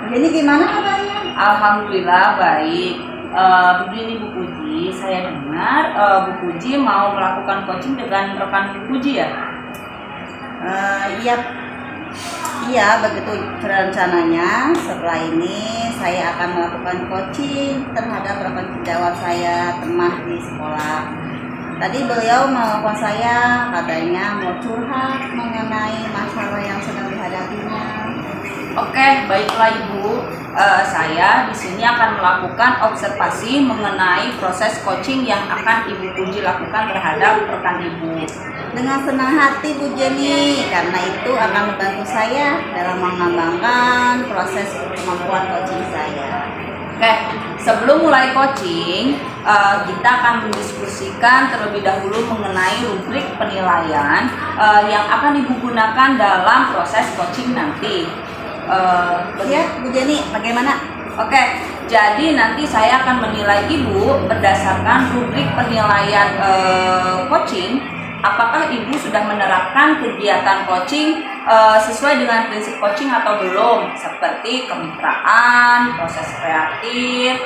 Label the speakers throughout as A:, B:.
A: Jadi gimana kabarnya?
B: Alhamdulillah baik. Begini Bu Puji, saya dengar Bu Puji mau melakukan coaching dengan rekan Bu Puji ya?
A: Iya, iya begitu rencananya. Setelah ini saya akan melakukan coaching terhadap rekan sejawat saya Temah di sekolah. Tadi beliau menelpon saya, katanya mau curhat mengenai masalah yang sedang dihadapinya.
B: Oke, baiklah Ibu. Saya di sini akan melakukan observasi mengenai proses coaching yang akan Ibu Puji lakukan terhadap rekan Ibu.
A: Dengan senang hati Bu Jenny, karena itu akan membantu saya dalam mengembangkan proses kemampuan coaching saya.
B: Oke, sebelum mulai coaching, kita akan mendiskusikan terlebih dahulu mengenai rubrik penilaian yang akan Ibu gunakan dalam proses coaching nanti.
A: Ya, Bu Jenny, bagaimana?
B: Oke, jadi nanti saya akan menilai Ibu berdasarkan rubrik penilaian coaching. Apakah Ibu sudah menerapkan kegiatan coaching sesuai dengan prinsip coaching atau belum? Seperti kemitraan, proses kreatif,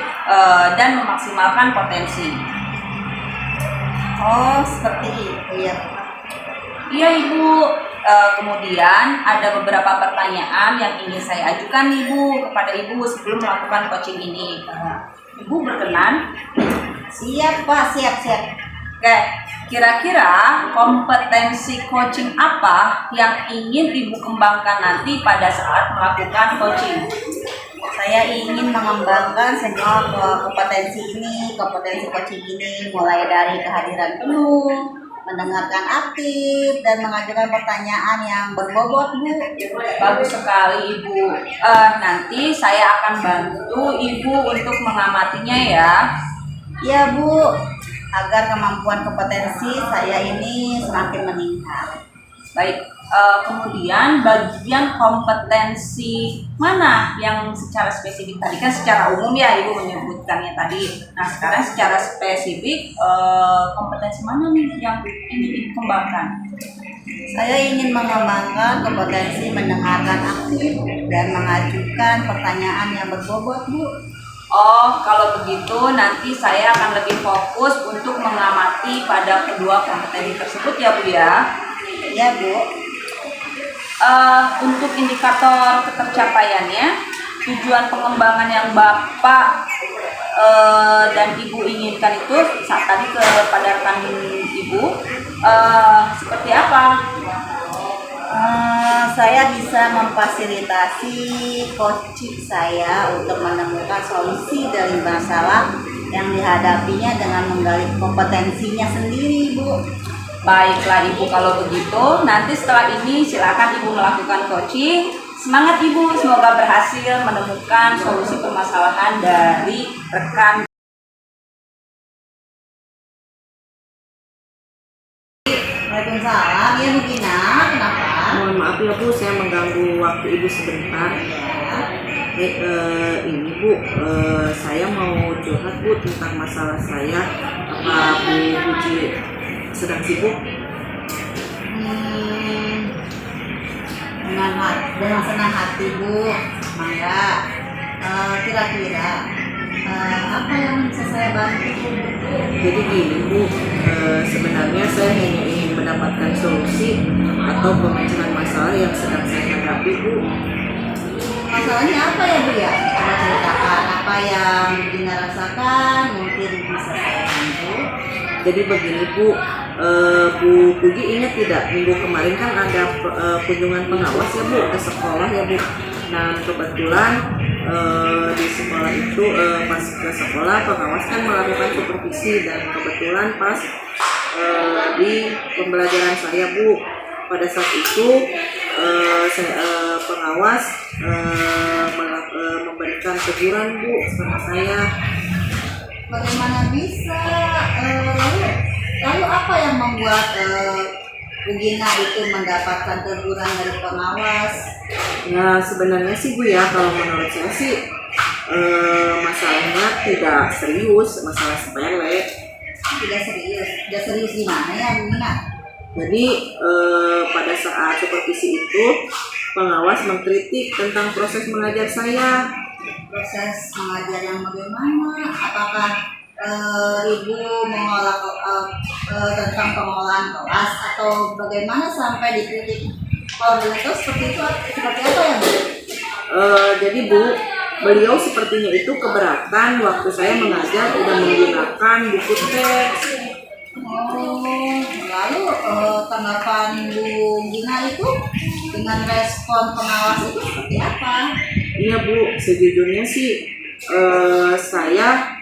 B: dan memaksimalkan potensi.
A: Oh, seperti itu ya.
B: Iya Ibu. Kemudian ada beberapa pertanyaan yang ingin saya ajukan Ibu kepada Ibu sebelum melakukan coaching ini. Ibu berkenan?
A: Siap Pak, siap.
B: Oke, kira-kira kompetensi coaching apa yang ingin Ibu kembangkan nanti pada saat melakukan coaching?
A: Saya ingin mengembangkan semua kompetensi coaching ini, mulai dari kehadiran penuh, mendengarkan aktif, dan mengajukan pertanyaan yang berbobot, Bu.
B: Bagus sekali Ibu. Nanti saya akan bantu Ibu untuk mengamatinya ya.
A: Ya Bu, agar kemampuan kompetensi saya ini semakin meningkat.
B: Baik, kemudian bagian kompetensi mana yang secara spesifik? Tadi kan secara umum ya Ibu menyebutkannya tadi. Nah sekarang secara spesifik kompetensi mana nih yang ingin Ibu kembangkan?
A: Saya ingin mengembangkan kompetensi mendengarkan aktif dan mengajukan pertanyaan yang berbobot, Bu.
B: Oh, kalau begitu nanti saya akan lebih fokus untuk mengamati pada kedua kompetensi tersebut ya Bu ya.
A: Ya Bu.
B: Untuk indikator ketercapaiannya, tujuan pengembangan yang Bapak dan Ibu inginkan itu saat tadi kepada rekan Ibu seperti apa?
A: Saya bisa memfasilitasi coaching saya untuk menemukan solusi dari masalah yang dihadapinya dengan menggali kompetensinya sendiri, Bu.
B: Baiklah Ibu, kalau begitu nanti setelah ini silakan Ibu melakukan coaching. Semangat Ibu, semoga berhasil menemukan solusi permasalahan dari rekan.
A: Waalaikumsalam, ya Bu Gina, kenapa?
C: Mohon maaf ya Bu, saya mengganggu waktu Ibu sebentar. Ini Bu, saya mau curhat Bu tentang masalah saya. Apa Bu Puji sedang sibuk?
A: Dengan senang hati Bu, mangga. Kira-kira apa yang bisa saya bantu?
C: Jadi gini Bu, sebenarnya saya hanya ingin mendapatkan solusi atau pemecahan masalah yang sedang saya hadapi Bu.
A: Masalahnya apa ya Bu ya? Coba ceritakan apa yang Gina rasakan, mungkin bisa saya bantu.
C: Jadi begini Bu, Bu Puji ingat tidak minggu kemarin kan ada kunjungan pengawas ya Bu ke sekolah ya Bu. Nah kebetulan di sekolah itu pas ke sekolah pengawas kan melakukan supervisi dan kebetulan pas di pembelajaran saya Bu, pada saat itu pengawas memberikan teguran Bu sama saya.
A: Bagaimana bisa? Lalu apa yang membuat Bu Gina itu mendapatkan teguran dari pengawas?
C: Ya sebenarnya sih Bu ya, kalau menurut saya sih masalahnya tidak serius, masalah sepele.
A: Tidak serius? Tidak serius gimana ya Bu Gina?
C: Jadi pada saat supervisi itu pengawas mengkritik tentang proses mengajar saya.
A: Proses mengajar yang bagaimana? Apakah ibu mengolah tentang pengolahan kelas atau bagaimana sampai dikritik? Kalau begitu seperti apa ya Bu?
C: Jadi Bu, beliau sepertinya itu keberatan waktu saya mengajar udah menggunakan buku teks.
A: Lalu tanggapan Bu Gina itu dengan respon pengawas itu seperti apa?
C: Iya Bu, sejujurnya sih saya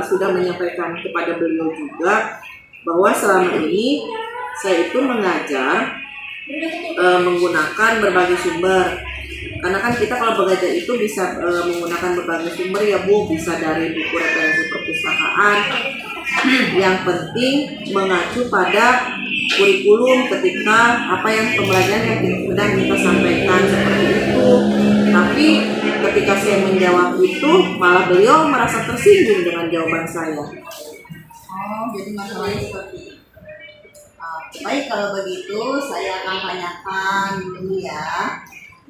C: sudah menyampaikan kepada beliau juga bahwa selama ini saya itu mengajar menggunakan berbagai sumber. Karena kan kita kalau mengajar itu bisa menggunakan berbagai sumber ya Bu, bisa dari buku referensi perpustakaan. Yang penting mengacu pada kurikulum ketika apa yang pembelajaran yang sedang kita sampaikan seperti itu. Tapi ketika saya menjawab itu malah beliau merasa tersinggung dengan jawaban saya.
A: Jadi masalahnya seperti itu. Baik, kalau begitu saya akan tanyakan dulu ya.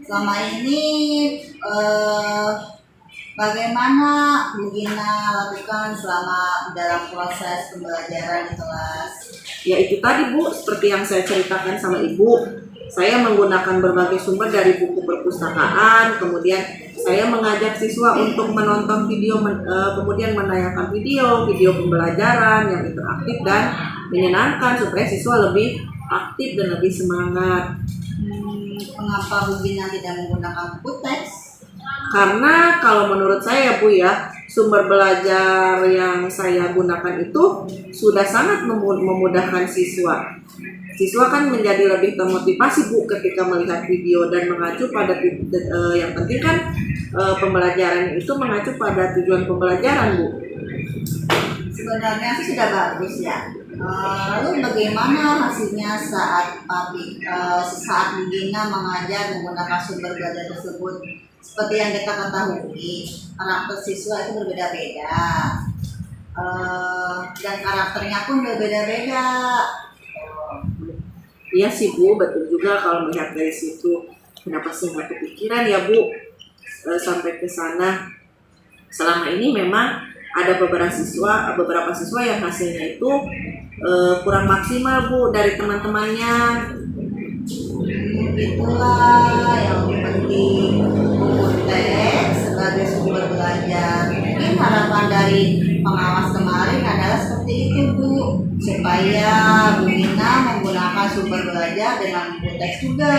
A: Selama ini bagaimana Bu Gina lakukan selama dalam proses pembelajaran di kelas?
C: Ya itu tadi Bu, seperti yang saya ceritakan sama Ibu. Saya menggunakan berbagai sumber dari buku perpustakaan, kemudian saya mengajak siswa untuk menonton video, kemudian menayangkan video pembelajaran yang interaktif dan menyenangkan supaya siswa lebih aktif dan lebih semangat.
A: Mengapa Bu Gina tidak menggunakan buku teks?
C: Karena kalau menurut saya Bu ya, sumber belajar yang saya gunakan itu sudah sangat memudahkan siswa. Siswa kan menjadi lebih termotivasi Bu ketika melihat video dan mengacu pada yang penting kan pembelajaran itu mengacu pada tujuan pembelajaran Bu.
A: Sebenarnya sih sudah bagus ya. Lalu bagaimana hasilnya saat Bu Gina mengajar menggunakan sumber belajar tersebut? Seperti yang kita ketahui, karakter siswa itu berbeda-beda dan karakternya pun berbeda-beda.
C: Iya sih Bu, betul juga kalau melihat dari situ. Kenapa sih nggak kepikiran ya Bu sampai ke sana? Selama ini memang ada beberapa siswa yang hasilnya itu kurang maksimal Bu dari teman-temannya.
A: Itulah yang penting buku teks sebagai sumber belajar. Mungkin harapan dari pengawas kemarin adalah seperti itu Bu, supaya Bu Gina menggunakan sumber belajar dengan buku teks juga.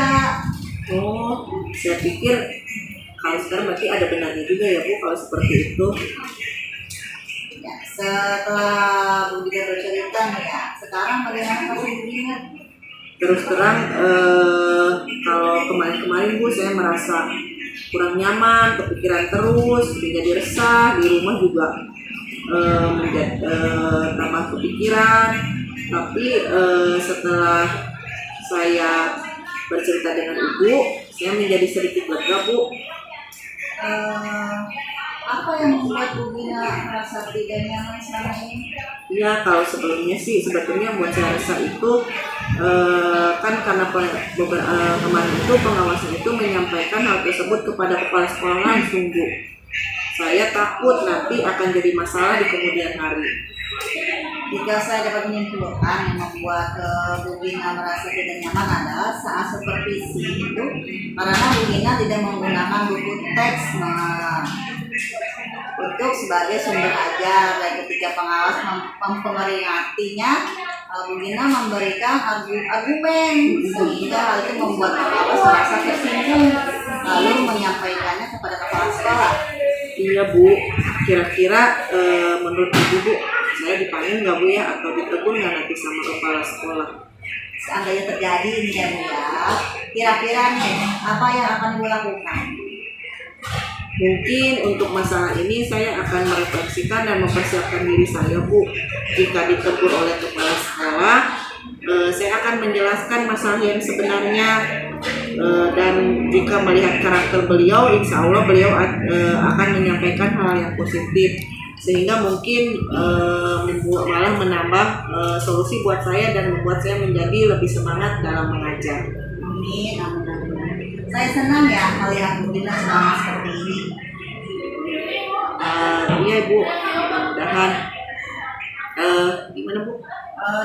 C: Saya pikir kalau sekarang berarti ada benarnya juga ya Bu kalau seperti itu.
A: Ya, setelah Bu Gina bercerita nih ya, sekarang bagaimana Bu Gina?
C: Terus terang kalau kemarin Bu saya merasa kurang nyaman, kepikiran terus, menjadi resah, di rumah juga tambah kepikiran. Tapi setelah saya bercerita dengan Ibu, saya menjadi sedikit lega Bu.
A: Apa yang membuat Bu Gina merasa tidak nyaman selama ini?
C: Ya kalau sebelumnya sih sebetulnya buat saya resah itu kan karena kemarin itu pengawasan itu menyampaikan hal tersebut kepada kepala sekolah langsung Bu. Saya takut nanti akan jadi masalah di kemudian hari.
A: Jika saya dapat menyimpulkan yang membuat Bu Gina merasa tidak nyaman adalah saat supervisi itu karena Bu Gina tidak menggunakan buku teks untuk sebagai sumber ajar, dan ketika pengawas memperingatinya, Bu Gina memberikan argumen sehingga hal itu membuat pengawas merasa tersinggung lalu menyampaikannya kepada kepala sekolah.
C: Iya Bu, kira-kira menurut Ibu Bu, saya dipanggil nggak Bu ya atau ditegur nggak nanti sama kepala sekolah?
A: Seandainya terjadi ini ya Bu ya, kira-kira nih apa yang akan Ibu lakukan?
C: Mungkin untuk masalah ini saya akan merefleksikan dan mempersiapkan diri saya Bu. Jika ditegur oleh kepala sekolah, saya akan menjelaskan masalah yang sebenarnya, dan jika melihat karakter beliau, insya Allah beliau akan menyampaikan hal yang positif, sehingga mungkin malah menambah solusi buat saya dan membuat saya menjadi lebih semangat dalam mengajar.
A: Amin, amin, amin. Saya senang ya melihat Bu Gina semangat seperti ini.
C: Iya Bu, mudah-mudahan gimana Bu?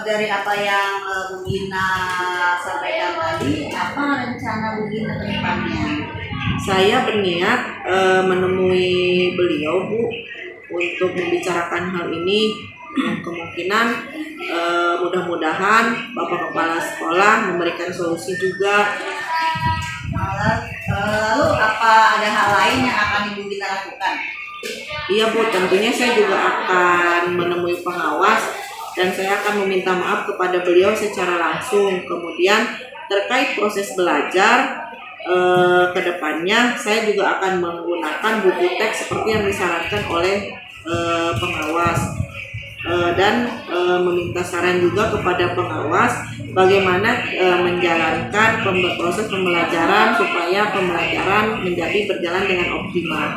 A: Dari apa yang Bu Gina sampaikan tadi, apa rencana Bu Gina ke depannya?
C: Saya berniat menemui beliau Bu untuk membicarakan hal ini. Kemungkinan mudah-mudahan Bapak Kepala Sekolah memberikan solusi juga.
A: Lalu apa ada hal lain yang akan Ibu Gina lakukan?
C: Iya Bu, tentunya saya juga akan menemui pengawas dan saya akan meminta maaf kepada beliau secara langsung. Kemudian terkait proses belajar ke depannya, saya juga akan menggunakan buku teks seperti yang disarankan oleh pengawas dan meminta saran juga kepada pengawas bagaimana menjalankan proses pembelajaran supaya pembelajaran menjadi berjalan dengan optimal.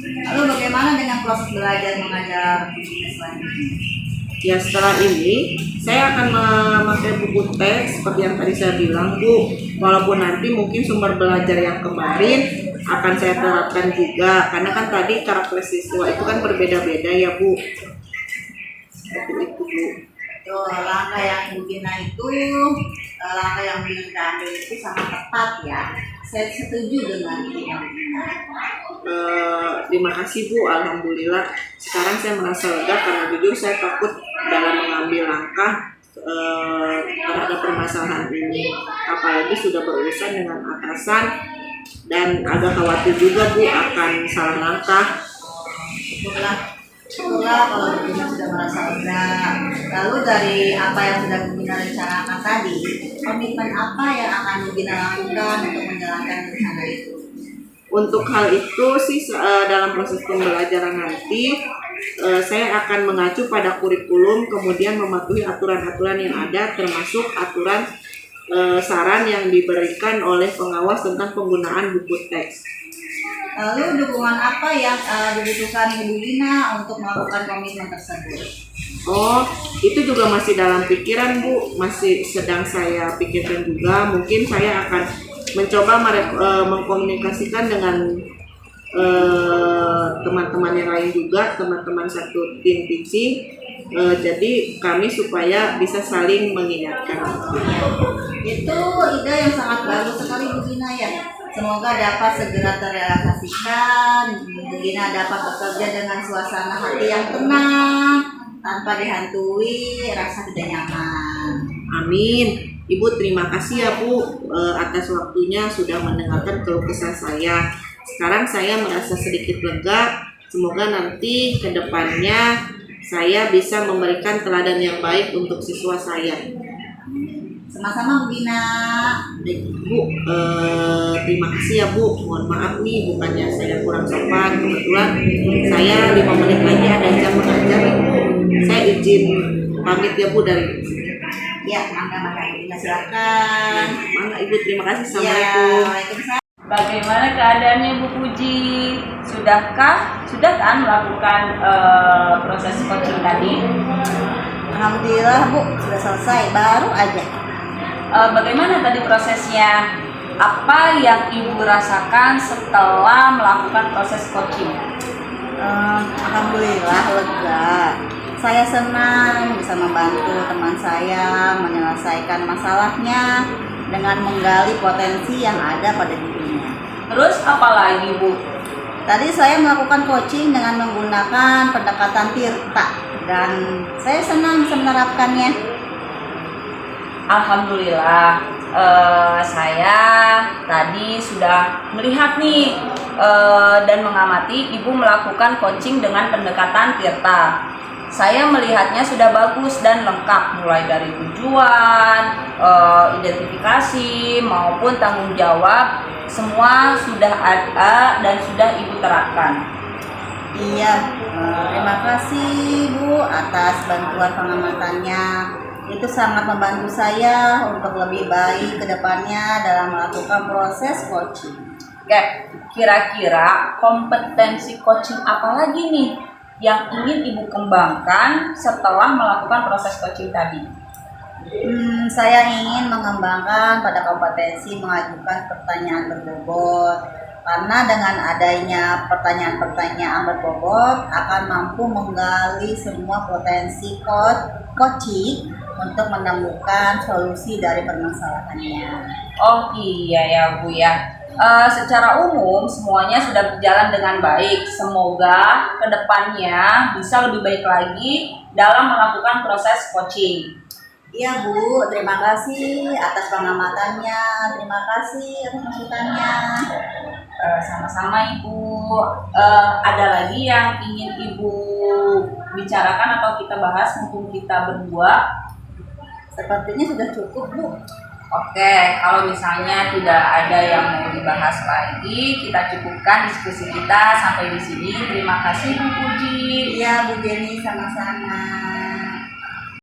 A: Lalu bagaimana dengan proses belajar mengajar Bu Gina selanjutnya?
C: Ya setelah ini saya akan memakai buku teks seperti yang tadi saya bilang Bu. Walaupun nanti mungkin sumber belajar yang kemarin akan saya terapkan juga, karena kan tadi karakter siswa itu kan berbeda-beda ya Bu. Seperti itu Bu.
A: Langkah yang Bu Gina itu, langkah yang Bu Gina ambil itu sangat tepat ya. Saya setuju dengan Bu Gina.
C: Terima kasih Bu, alhamdulillah. Sekarang saya merasa lega karena jujur saya takut dalam mengambil langkah terhadap permasalahan ini. Apalagi sudah berurusan dengan atasan dan agak khawatir juga Bu akan salah langkah.
A: Syukurlah kalau Bu Gina sudah merasa lega. Lalu dari apa yang sudah Bu Gina rencanakan tadi, komitmen apa yang akan Bu Gina lakukan untuk menjalankan rencana itu?
C: Untuk hal itu sih dalam proses pembelajaran nanti saya akan mengacu pada kurikulum, kemudian mematuhi aturan-aturan yang ada, termasuk aturan saran yang diberikan oleh pengawas tentang penggunaan buku teks.
A: Lalu dukungan apa yang dibutuhkan Bu Gina untuk melakukan komitmen tersebut?
C: Oh, itu juga masih dalam pikiran Bu, masih sedang saya pikirkan juga. Mungkin saya akan mencoba mengkomunikasikan dengan teman-teman yang lain juga, teman-teman satu tim teaching. Jadi kami supaya bisa saling mengingatkan.
A: Itu ide yang sangat bagus sekali Bu Gina ya. Semoga dapat segera terrealisasikan. Bu Gina dapat bekerja dengan suasana hati yang tenang, tanpa dihantui rasa tidak nyaman.
C: Amin. Ibu terima kasih ya Bu atas waktunya sudah mendengarkan keluh kesah saya. Sekarang saya merasa sedikit lega. Semoga nanti ke depannya saya bisa memberikan teladan yang baik untuk siswa saya.
A: Sama-sama Bu Gina.
C: Bu, terima kasih ya Bu. Mohon maaf nih, bukannya saya kurang sopan. Kebetulan saya 5 menit lagi ada jam mengajar nih Bu. Saya izin pamit ya Bu dari
A: Ya, mangga Ibu Gina silakan.
C: Mangga Ibu, terima kasih.
A: Ya,
C: Assalamualaikum.
A: Waalaikumsalam.
B: Bagaimana keadaannya Bu Puji? Sudah kan melakukan proses coaching tadi?
A: Alhamdulillah Bu, sudah selesai, baru aja.
B: Bagaimana tadi prosesnya? Apa yang Ibu rasakan setelah melakukan proses coaching?
A: Alhamdulillah lega. Saya senang bisa membantu teman saya menyelesaikan masalahnya dengan menggali potensi yang ada pada dirinya.
B: Terus apa lagi Bu?
A: Tadi saya melakukan coaching dengan menggunakan pendekatan Tirta dan saya senang bisa menerapkannya.
B: Alhamdulillah, saya tadi sudah melihat nih dan mengamati Ibu melakukan coaching dengan pendekatan Tirta. Saya melihatnya sudah bagus dan lengkap, mulai dari tujuan, identifikasi maupun tanggung jawab, semua sudah ada dan sudah Ibu terapkan.
A: Iya, terima kasih Bu atas bantuan pengamatannya. Itu sangat membantu saya untuk lebih baik ke depannya dalam melakukan proses coaching.
B: Oke, kira-kira kompetensi coaching apa lagi nih yang ingin Ibu kembangkan setelah melakukan proses coaching tadi?
A: Saya ingin mengembangkan pada kompetensi mengajukan pertanyaan berbobot. Karena dengan adanya pertanyaan-pertanyaan berbobot akan mampu menggali semua potensi coaching untuk menemukan solusi dari permasalahannya.
B: Oh iya ya Bu ya. Secara umum semuanya sudah berjalan dengan baik. Semoga kedepannya bisa lebih baik lagi dalam melakukan proses coaching.
A: Iya Bu, terima kasih atas pengamatannya, terima kasih atas masukannya.
B: Sama-sama Ibu. Ada lagi yang ingin Ibu bicarakan atau kita bahas mumpung kita berdua?
A: Sepertinya sudah cukup Bu.
B: Oke, kalau misalnya tidak ada yang mau dibahas lagi, kita cukupkan diskusi kita sampai di sini. Terima kasih Bu Puji.
A: Iya Bu Jenny, sama-sama.